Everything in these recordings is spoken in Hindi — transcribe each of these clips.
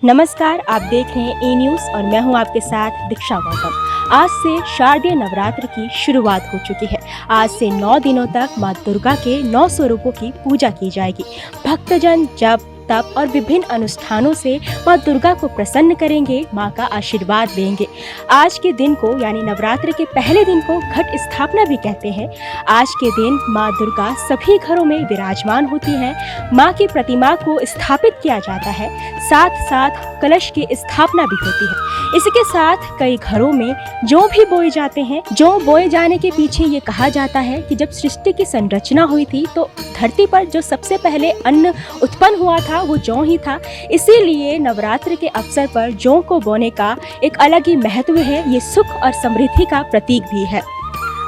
नमस्कार, आप देख रहे हैं ए न्यूज़ और मैं हूं आपके साथ दीक्षा गौतम। आज से शारदीय नवरात्र की शुरुआत हो चुकी है। आज से 9 दिनों तक माँ दुर्गा के 9 स्वरूपों की पूजा की जाएगी। भक्तजन जप तप और विभिन्न अनुष्ठानों से माँ दुर्गा को प्रसन्न करेंगे, माँ का आशीर्वाद लेंगे। आज के दिन को यानी नवरात्र के पहले दिन को घट स्थापना भी कहते हैं। आज के दिन माँ दुर्गा सभी घरों में विराजमान होती हैं। माँ की प्रतिमा को स्थापित किया जाता है, साथ साथ कलश की स्थापना भी होती है। इसके साथ कई घरों में जौ भी बोए जाते हैं। जौ बोए जाने के पीछे ये कहा जाता है कि जब सृष्टि की संरचना हुई थी तो धरती पर जो सबसे पहले अन्न उत्पन्न हुआ था वो जौ ही था। इसीलिए नवरात्र के अवसर पर जौ को बोने का एक अलग ही महत्व है। ये सुख और समृद्धि का प्रतीक भी है।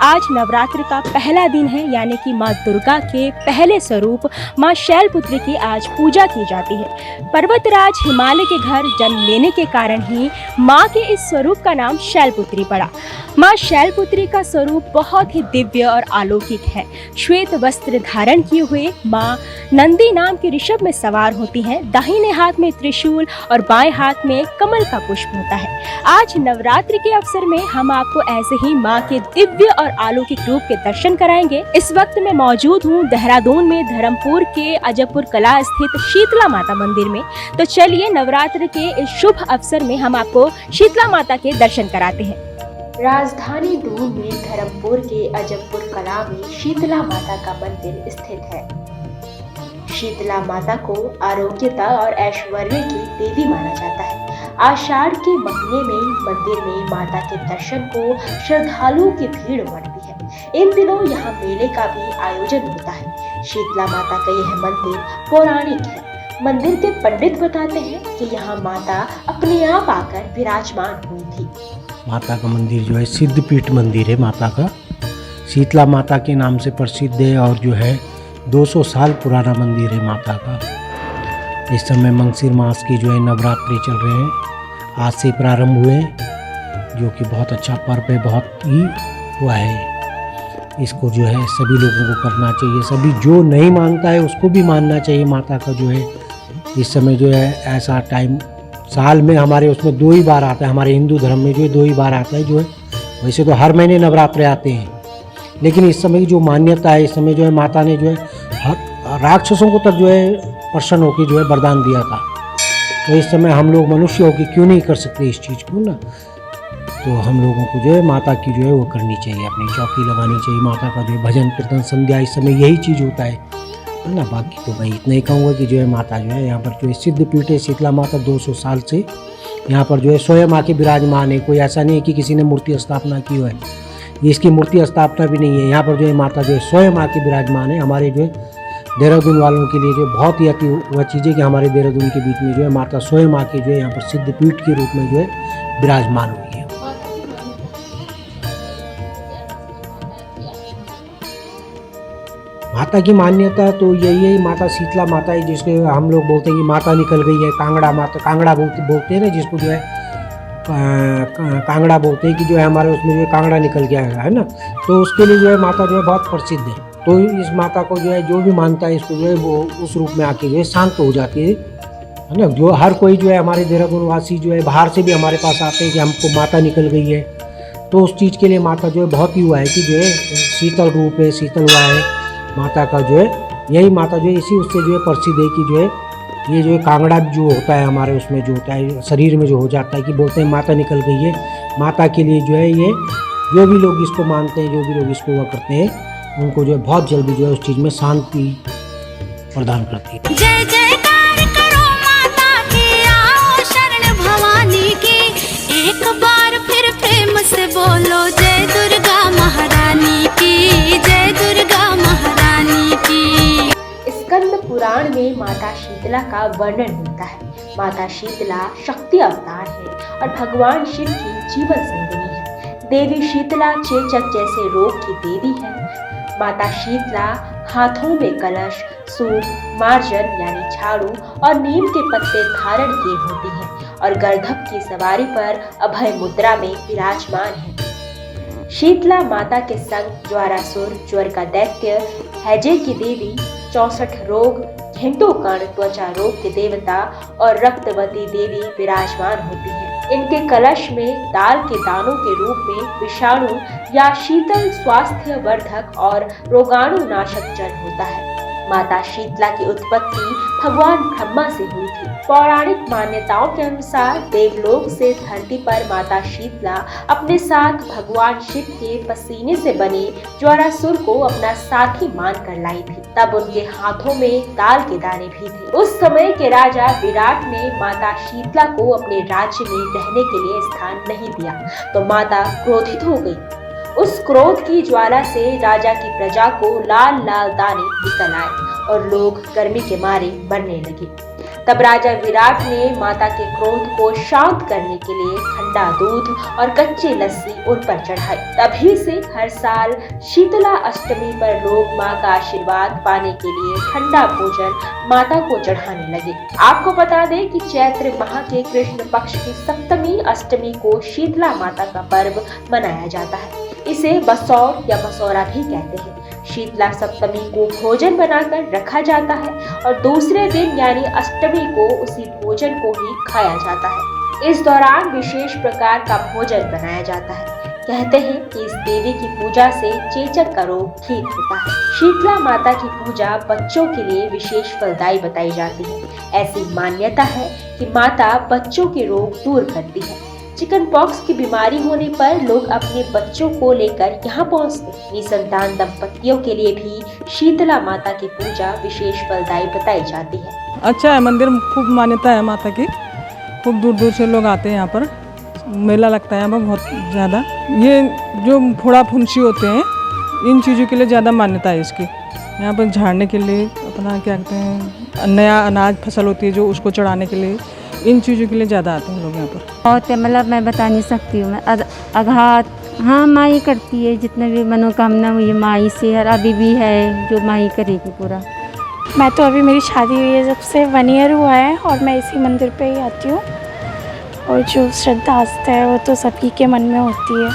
आज नवरात्र का पहला दिन है, यानी कि माँ दुर्गा के पहले स्वरूप माँ शैलपुत्री की आज पूजा की जाती है। पर्वतराज हिमालय के घर जन्म लेने के कारण ही माँ के इस स्वरूप का नाम शैलपुत्री पड़ा। माँ शैलपुत्री का स्वरूप बहुत ही दिव्य और अलौकिक है। श्वेत वस्त्र धारण किए हुए माँ नंदी नाम के ऋषभ में सवार होती हैं। दाहिने हाथ में त्रिशूल और बाएं हाथ में कमल का पुष्प होता है। आज नवरात्र के अवसर में हम आपको ऐसे ही माँ के दिव्य और अलौकिक रूप के दर्शन कराएंगे। इस वक्त मैं मौजूद हूँ देहरादून में धर्मपुर के अजयपुर कला स्थित शीतला माता मंदिर में। तो चलिए नवरात्र के इस शुभ अवसर में हम आपको शीतला माता के दर्शन कराते हैं। राजधानी दून में धर्मपुर के अजयपुर कला में शीतला माता का मंदिर स्थित है। शीतला माता को आरोग्यता और ऐश्वर्य की देवी माना जाता है। आषाढ़ के महीने में मंदिर में माता के दर्शन को श्रद्धालुओं की भीड़ उमड़ती है। इन दिनों यहाँ मेले का भी आयोजन होता है। शीतला माता का यह मंदिर पौराणिक है। मंदिर के पंडित बताते हैं कि यहाँ माता अपने आप आकर विराजमान हुई थी। माता का मंदिर जो है सिद्धपीठ मंदिर है। माता का शीतला माता के नाम से प्रसिद्ध है और जो है 200 साल पुराना मंदिर है माता का। इस समय मंगसिर मास की जो है नवरात्रि चल रहे हैं, आज से प्रारंभ हुए, जो कि बहुत अच्छा पर्व है, बहुत ही हुआ है। इसको जो है सभी लोगों को करना चाहिए। सभी जो नहीं मानता है उसको भी मानना चाहिए। माता का जो है इस समय जो है ऐसा टाइम साल में हमारे उसमें 2 ही बार आता है। हमारे हिंदू धर्म में जो है 2 ही बार आता है जो है। वैसे तो हर महीने नवरात्रे आते हैं, लेकिन इस समय की जो मान्यता है, इस समय जो है माता ने जो है हर राक्षसों को तक जो है प्रसन्न होकर जो है वरदान दिया था। तो इस समय हम लोग मनुष्य होकर क्यों नहीं कर सकते इस चीज़ को ना। तो हम लोगों को जो है माता की जो है वो करनी चाहिए, अपनी चौकी लगानी चाहिए। माता का जो है भजन कीर्तन संध्या इस समय यही चीज़ होता है ना। बाकी तो मैं इतना ही कहूँगा कि जो है माता जो है यहाँ पर जो है सिद्धपीठ है शीतला माता 200 साल से यहाँ पर जो है स्वयं आके विराजमान है। कोई ऐसा नहीं है कि किसी ने मूर्ति स्थापना की है। ये इसकी मूर्ति स्थापना भी नहीं है। यहाँ पर जो है माता जो है स्वयं आके विराजमान है। हमारे जो है देहरादून वालों के लिए जो बहुत ही अति वह चीज़ है कि हमारे देहरादून के बीच में जो है माता स्वयं आके जो है यहाँ पर सिद्धपीठ के रूप में जो है विराजमान हुई है। माता की मान्यता तो यही है, माता शीतला माता है, जिसको हम लोग बोलते हैं कि माता निकल गई है। कांगड़ा माता, कांगड़ा बोलते हैं ना, जिसको जो है कांगड़ा बोलते हैं कि जो है हमारे उसमें जो है कांगड़ा निकल गया है ना। तो उसके लिए जो है माता जो है बहुत प्रसिद्ध है। तो इस माता को जो है जो भी मानता है इसको जो है वो उस रूप में आके जो है शांत हो जाती है ना। जो हर कोई जो है हमारे देहरादून वासी जो है बाहर से भी हमारे पास आते हैं कि हमको माता निकल गई है। तो उस चीज़ के लिए माता जो है बहुत ही हुआ है कि जो है शीतल रूप है, शीतल हुआ है माता का जो है। यही माता जो है इसी उससे जो है प्रसिद्ध है कि जो है ये जो है कांगड़ा जो होता है हमारे उसमें जो होता है शरीर में जो हो जाता है कि बोलते हैं माता निकल गई है। माता के लिए जो है ये जो भी लोग इसको मानते हैं, जो भी लोग इसको हुआ करते हैं, उनको जो है बहुत जल्दी जो है उस चीज़ में शांति प्रदान करती है। जय जयकार करो माता की, आओ शरण भवानी की। एक बार फिर प्रेम से बोलो जय दुर्गा महारानी की, जय दुर्गा महारानी की। स्कंद पुराण में माता शीतला का वर्णन मिलता है। माता शीतला शक्ति अवतार है और भगवान शिव की जीवन संगिनी है। देवी शीतला चेचक जैसे रोग की देवी है। माता शीतला हाथों में कलश, सूप, मार्जन यानी झाड़ू और नीम के पत्ते धारण किए होती हैं और गर्दभ की सवारी पर अभय मुद्रा में विराजमान है। शीतला माता के संग ज्वारासुर, ज्वर का दैत्य, हैजे की देवी, 64 रोग हिंदुकर्ण त्वचा रोग के देवता और रक्तवती देवी विराजमान होती है। इनके कलश में दाल के दानों के रूप में विषाणु या शीतल स्वास्थ्य वर्धक और रोगाणुनाशक जल होता है। माता शीतला की उत्पत्ति भगवान ब्रह्मा से हुई थी। पौराणिक मान्यताओं के अनुसार देवलोक से धरती पर माता शीतला अपने साथ भगवान शिव के पसीने से बने ज्वारासुर को अपना साथी मानकर लाई थी। तब उनके हाथों में दाल के दाने भी थे। उस समय के राजा विराट ने माता शीतला को अपने राज्य में रहने के लिए स्थान नहीं दिया तो माता क्रोधित हो गई। उस क्रोध की ज्वाला से राजा की प्रजा को लाल लाल दाने निकल आए और लोग गर्मी के मारे मरने लगे। तब राजा विराट ने माता के क्रोध को शांत करने के लिए ठंडा दूध और कच्ची लस्सी उन पर चढ़ाई। तभी से हर साल शीतला अष्टमी पर लोग मां का आशीर्वाद पाने के लिए ठंडा भोजन माता को चढ़ाने लगे। आपको बता दें कि चैत्र माह के कृष्ण पक्ष की सप्तमी अष्टमी को शीतला माता का पर्व मनाया जाता है। इसे बसौर या बसौरा भी कहते हैं। शीतला सप्तमी को भोजन बनाकर रखा जाता है और दूसरे दिन यानी अष्टमी को उसी भोजन को ही खाया जाता है। इस दौरान विशेष प्रकार का भोजन बनाया जाता है। कहते हैं कि इस देवी की पूजा से चेचक का रोग ठीक होता है। शीतला माता की पूजा बच्चों के लिए विशेष फलदायी बताई जाती है। ऐसी मान्यता है कि माता बच्चों के रोग दूर करती है। चिकन पॉक्स की बीमारी होने पर लोग अपने बच्चों को लेकर यहाँ पहुँचते। निसंतान दंपतियों के लिए भी शीतला माता की पूजा विशेष फलदायी बताई जाती है। अच्छा है, मंदिर खूब मान्यता है माता की। खूब दूर दूर से लोग आते हैं यहाँ पर। मेला लगता है यहाँ पर बहुत ज़्यादा। ये जो फोड़ा फुंसी होते हैं इन चीज़ों के लिए ज़्यादा मान्यता है इसकी। यहाँ पर झाड़ने के लिए अपना क्या कहते हैं नया अनाज फसल होती है जो उसको चढ़ाने के लिए इन चीज़ों के लिए ज़्यादा आते हैं लोग यहाँ पर। बहुत मतलब मैं बता नहीं सकती हूँ। मैं आघात हाँ माई करती है, जितने भी मनोकामना हुई है माई से और अभी भी है जो माई करेगी पूरा। मैं तो अभी मेरी शादी हुई है जब से 1 ईयर हुआ है और मैं इसी मंदिर पे ही आती हूँ और जो श्रद्धा आस्था है वो तो सभी के मन में होती है।